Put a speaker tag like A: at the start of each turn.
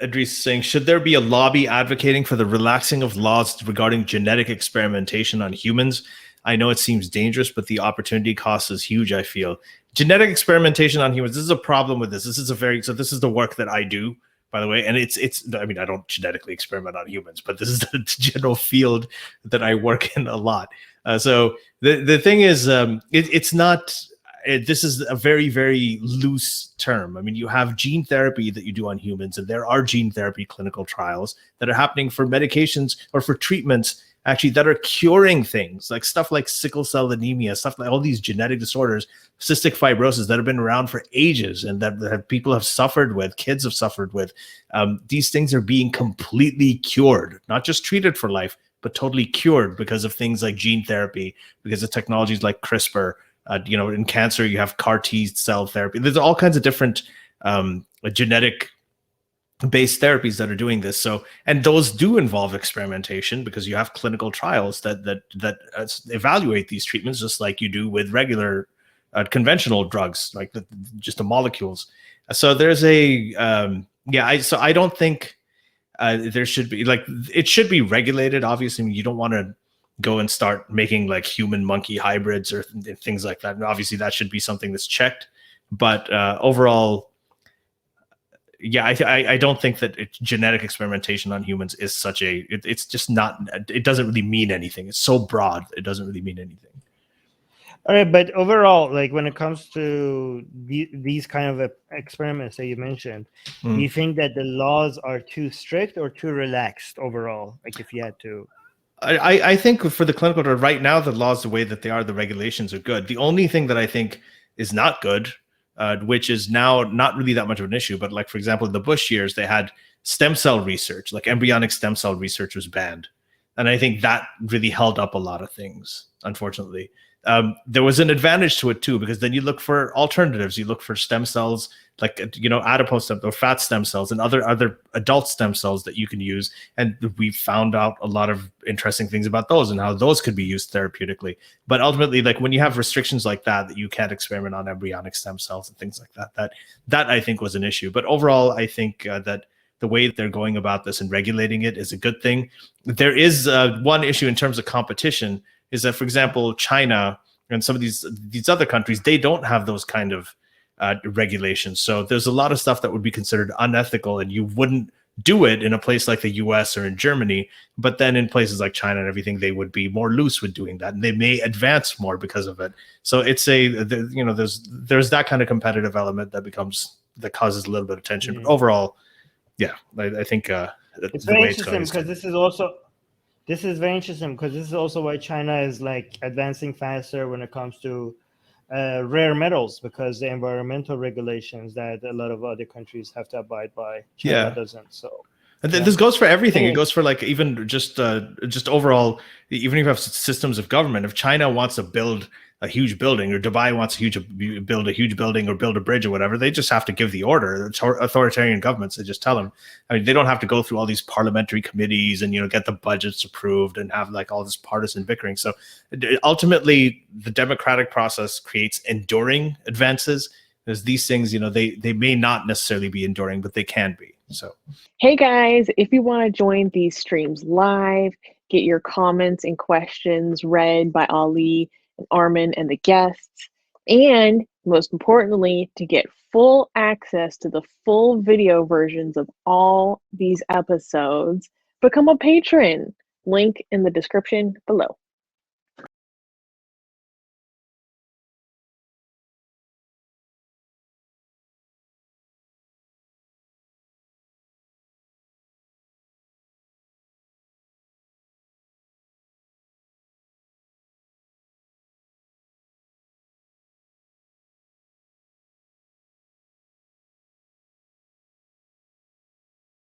A: Idris is saying, should there be a lobby advocating for the relaxing of laws regarding genetic experimentation on humans? I know it seems dangerous, but the opportunity cost is huge, I feel. Genetic experimentation on humans, this is a problem with this. This is the work that I do, by the way. And I mean, I don't genetically experiment on humans, but this is the general field that I work in a lot. So the thing is, it's not... This is a very, very loose term. I mean, you have gene therapy that you do on humans, and there are gene therapy clinical trials that are happening for medications or for treatments actually that are curing things like stuff like sickle cell anemia, stuff like all these genetic disorders, cystic fibrosis that have been around for ages and that people have suffered with, kids have suffered with. These things are being completely cured, not just treated for life, but totally cured because of things like gene therapy, because of technologies like CRISPR. In cancer, you have CAR T cell therapy. There's all kinds of different genetic-based therapies that are doing this. So, and those do involve experimentation because you have clinical trials that evaluate these treatments, just like you do with regular conventional drugs, like just the molecules. So there's I don't think there should be it should be regulated. Obviously, you don't want to go and start making like human monkey hybrids or things like that. And obviously that should be something that's checked, but overall, I don't think that genetic experimentation on humans is it's just not, it doesn't really mean anything. It's so broad. It doesn't really mean anything.
B: All right. But overall, like when it comes to these kind of experiments that you mentioned, do you think that the laws are too strict or too relaxed overall? Like if you had to...
A: I think for the clinical trial right now, the laws, the way that they are, the regulations are good. The only thing that I think is not good, which is now not really that much of an issue, but like, for example, in the Bush years, they had stem cell research, like embryonic stem cell research was banned. And I think that really held up a lot of things, unfortunately. There was an advantage to it too, because then you look for alternatives. You look for stem cells, like, adipose stem or fat stem cells and other adult stem cells that you can use. And we found out a lot of interesting things about those and how those could be used therapeutically. But ultimately, like when you have restrictions like that you can't experiment on embryonic stem cells and things like that I think was an issue. But overall, I think that the way that they're going about this and regulating it is a good thing. There is one issue in terms of competition, is that, for example, China and some of these other countries, they don't have those kind of regulations. So there's a lot of stuff that would be considered unethical, and you wouldn't do it in a place like the US or in Germany. But then in places like China and everything, they would be more loose with doing that, and they may advance more because of it. So it's there's that kind of competitive element that causes a little bit of tension. But overall, I think
B: it's very interesting because this is very interesting because this is also why China is like advancing faster when it comes to rare metals, because the environmental regulations that a lot of other countries have to abide by, China doesn't. So, and
A: this goes for everything. It goes for like even just overall, even if you have systems of government. If China wants to build a huge building, or Dubai wants to build a huge building or build a bridge or whatever, they just have to give the order. Authoritarian governments, they just tell them. I mean, they don't have to go through all these parliamentary committees and get the budgets approved and have like all this partisan bickering. So ultimately, the democratic process creates enduring advances. There's these things, they may not necessarily be enduring, but they can be. So,
C: hey guys, if you want to join these streams live, get your comments and questions read by Ali and Armin and the guests, and most importantly, to get full access to the full video versions of all these episodes, become a patron. Link in the description below.